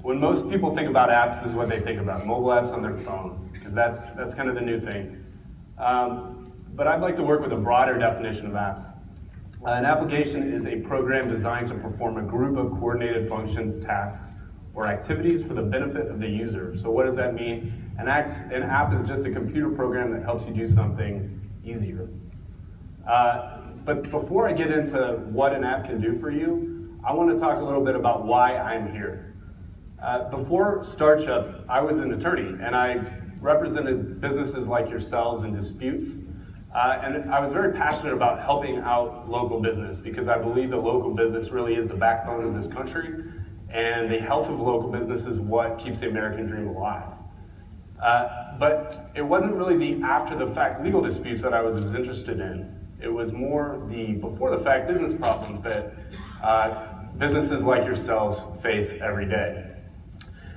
When most people think about apps, this is what they think about, mobile apps on their phone, because that's kind of the new thing. But I'd like to work with a broader definition of apps. An application is a program designed to perform a group of coordinated functions, tasks, or activities for the benefit of the user. So what does that mean? An app is just a computer program that helps you do something easier. But before I get into what an app can do for you, I want to talk a little bit about why I'm here. Before Starchup, I was an attorney, and I represented businesses like yourselves in disputes. And I was very passionate about helping out local business because I believe that local business really is the backbone of this country, and the health of local business is what keeps the American dream alive. But it wasn't really the after-the-fact legal disputes that I was as interested in. It was more the before-the-fact business problems that businesses like yourselves face every day.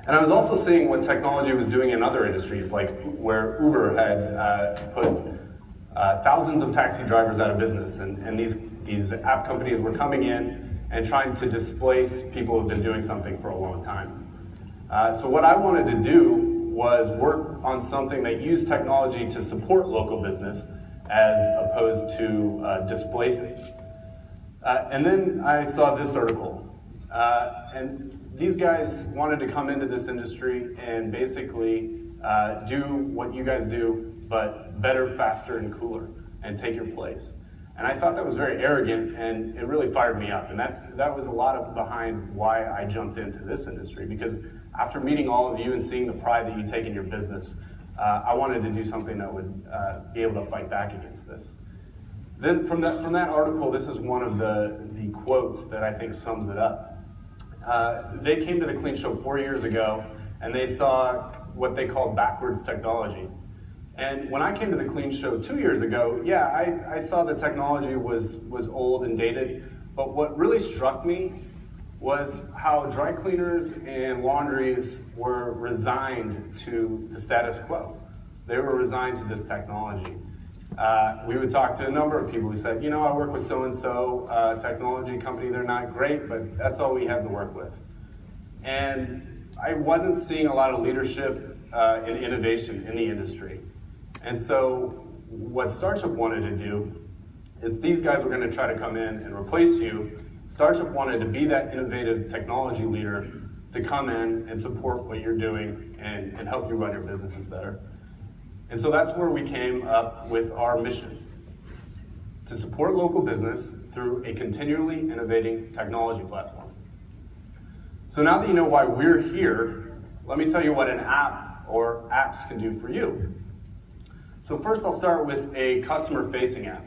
And I was also seeing what technology was doing in other industries, like where Uber had put thousands of taxi drivers out of business, and these app companies were coming in and trying to displace people who've been doing something for a long time. So what I wanted to do was work on something that used technology to support local business as opposed to displace it. And then I saw this article, and these guys wanted to come into this industry and basically do what you guys do, but better, faster, and cooler, and take your place. And I thought that was very arrogant, and it really fired me up. And that was a lot of behind why I jumped into this industry, because after meeting all of you and seeing the pride that you take in your business, I wanted to do something that would be able to fight back against this. Then from that article, this is one of the quotes that I think sums it up. They came to the Clean Show 4 years ago, and they saw what they called backwards technology. And when I came to the Clean Show 2 years ago, yeah, I saw the technology was old and dated, but what really struck me was how dry cleaners and laundries were resigned to the status quo. They were resigned to this technology. We would talk to a number of people who said, I work with so-and-so technology company, they're not great, but that's all we have to work with. And I wasn't seeing a lot of leadership and innovation in the industry. And so what Starchup wanted to do, if these guys were going to try to come in and replace you, Starchup wanted to be that innovative technology leader to come in and support what you're doing and help you run your businesses better. And so that's where we came up with our mission, to support local business through a continually innovating technology platform. So now that you know why we're here, let me tell you what an app or apps can do for you. So first I'll start with a customer-facing app.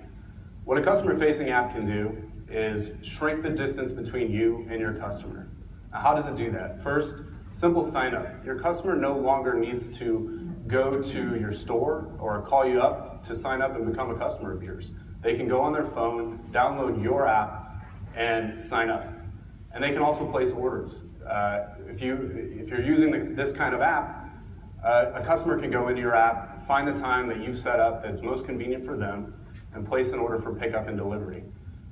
What a customer-facing app can do is shrink the distance between you and your customer. Now, how does it do that? First, simple sign up. Your customer no longer needs to go to your store or call you up to sign up and become a customer of yours. They can go on their phone, download your app, and sign up. And they can also place orders. If you're using this kind of app, a customer can go into your app, find the time that you've set up that's most convenient for them, and place an order for pickup and delivery.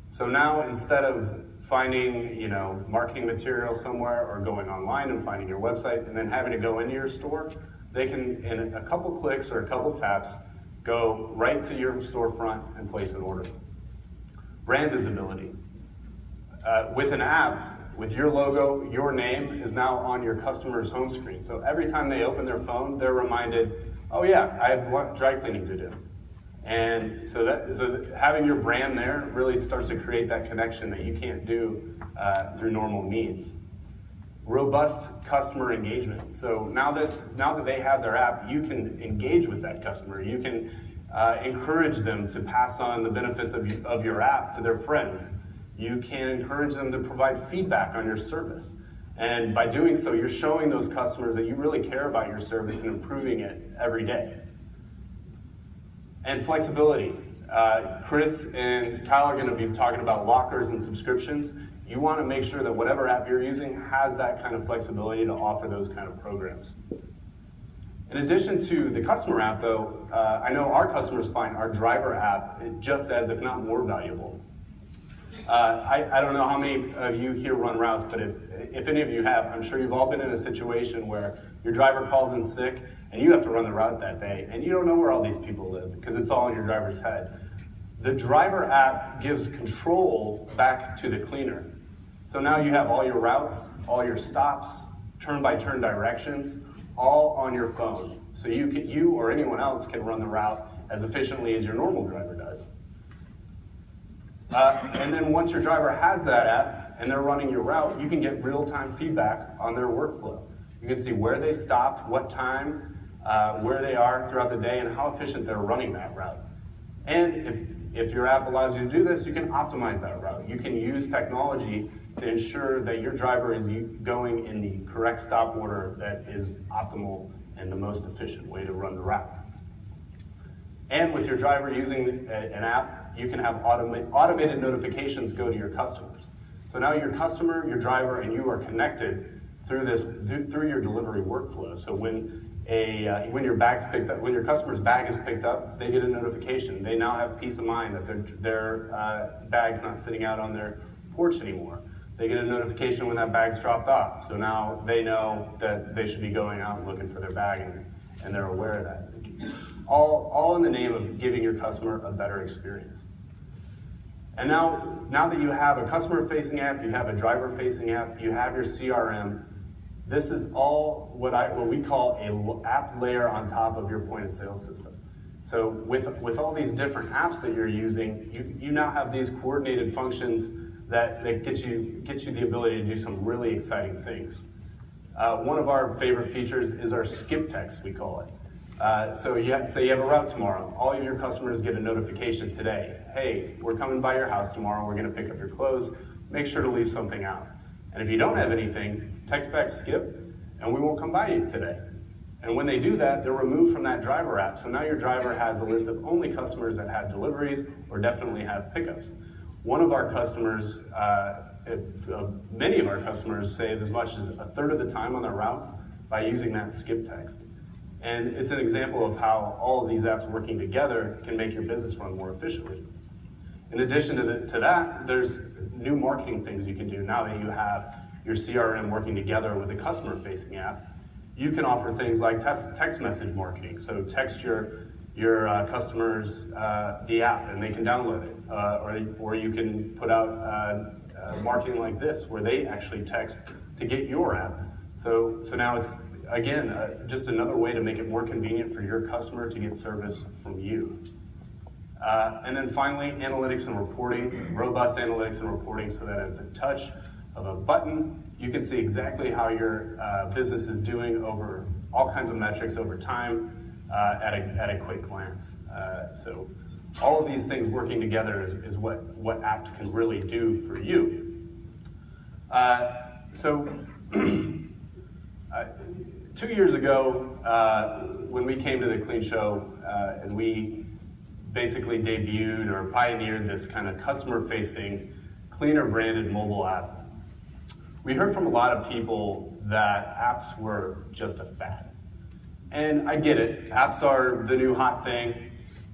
So now, instead of finding, marketing material somewhere or going online and finding your website and then having to go into your store, they can, in a couple clicks or a couple taps, go right to your storefront and place an order. Brand visibility. With an app, with your logo, your name is now on your customer's home screen. So every time they open their phone, they're reminded, oh yeah, I have dry cleaning to do. And so having your brand there really starts to create that connection that you can't do through normal means. Robust customer engagement. So now that they have their app, you can engage with that customer. You can encourage them to pass on the benefits of your app to their friends. You can encourage them to provide feedback on your service. And by doing so, you're showing those customers that you really care about your service and improving it every day. And flexibility. Chris and Kyle are going to be talking about lockers and subscriptions. You want to make sure that whatever app you're using has that kind of flexibility to offer those kind of programs. In addition to the customer app, though, I know our customers find our driver app just as, if not more, valuable. I don't know how many of you here run routes, but if any of you have, I'm sure you've all been in a situation where your driver calls in sick and you have to run the route that day, and you don't know where all these people live because it's all in your driver's head. The driver app gives control back to the cleaner. So now you have all your routes, all your stops, turn-by-turn directions, all on your phone. So you or anyone else can run the route as efficiently as your normal driver does. And then once your driver has that app and they're running your route, you can get real-time feedback on their workflow. You can see where they stopped, what time, where they are throughout the day, and how efficient they're running that route. And if your app allows you to do this, you can optimize that route. You can use technology to ensure that your driver is going in the correct stop order that is optimal and the most efficient way to run the route. And with your driver using an app, you can have automated notifications go to your customers. So now your customer, your driver, and you are connected through your delivery workflow. So when your bag's picked up, when your customer's bag is picked up, they get a notification. They now have peace of mind that their bag's not sitting out on their porch anymore. They get a notification when that bag's dropped off. So now they know that they should be going out and looking for their bag, and they're aware of that. All in the name of giving your customer a better experience. And now that you have a customer-facing app, you have a driver-facing app, you have your CRM, this is all what we call an app layer on top of your point-of-sale system. So with all these different apps that you're using, you now have these coordinated functions that get you the ability to do some really exciting things. One of our favorite features is our skip text, we call it. So say you have a route tomorrow. All of your customers get a notification today. Hey, we're coming by your house tomorrow. We're going to pick up your clothes. Make sure to leave something out. And if you don't have anything, text back skip, and we won't come by you today. And when they do that, they're removed from that driver app. So now your driver has a list of only customers that have deliveries or definitely have pickups. One of our customers, many of our customers save as much as a third of the time on their routes by using that skip text. And it's an example of how all of these apps working together can make your business run more efficiently. In addition to that, there's new marketing things you can do. Now that you have your CRM working together with a customer-facing app, you can offer things like text message marketing. So text your customers the app and they can download it. Or you can put out marketing like this where they actually text to get your app. So now it's, again, just another way to make it more convenient for your customer to get service from you. And then finally, analytics and reporting, robust analytics and reporting so that at the touch of a button, you can see exactly how your business is doing over all kinds of metrics over time at a quick glance. So all of these things working together is what apps can really do for you. So 2 years ago, when we came to the Clean Show and we basically debuted or pioneered this kind of customer-facing, cleaner branded mobile app, we heard from a lot of people that apps were just a fad. And I get it, apps are the new hot thing,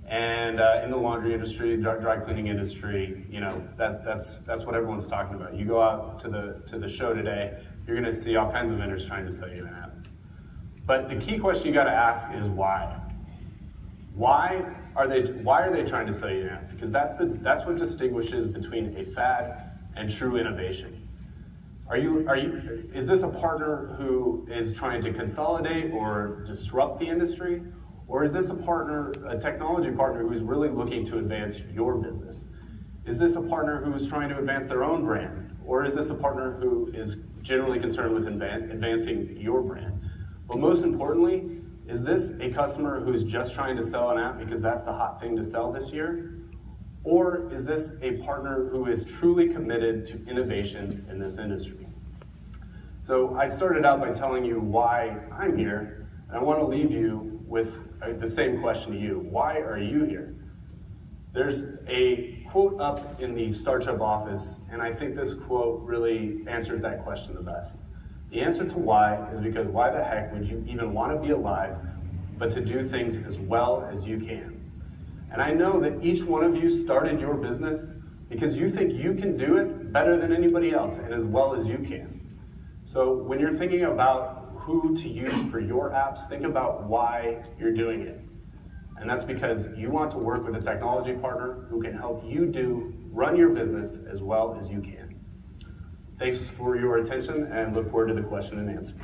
and in the laundry industry, dry cleaning industry, you know, that's what everyone's talking about. You go out to the show today, you're gonna see all kinds of vendors trying to sell you an app. But the key question you gotta ask is why? Why are they trying to sell you an app? Because that's what distinguishes between a fad and true innovation. Is this a partner who is trying to consolidate or disrupt the industry? Or is this a technology partner who's really looking to advance your business? Is this a partner who is trying to advance their own brand? Or is this a partner who is generally concerned with advancing your brand? But most importantly, is this a customer who's just trying to sell an app because that's the hot thing to sell this year? Or is this a partner who is truly committed to innovation in this industry? So I started out by telling you why I'm here, and I want to leave you with the same question to you. Why are you here? There's a quote up in the Starchup office, and I think this quote really answers that question the best. The answer to why is because why the heck would you even want to be alive but to do things as well as you can? And I know that each one of you started your business because you think you can do it better than anybody else and as well as you can. So when you're thinking about who to use for your apps, think about why you're doing it. And that's because you want to work with a technology partner who can help you run your business as well as you can. Thanks for your attention and look forward to the question and answer.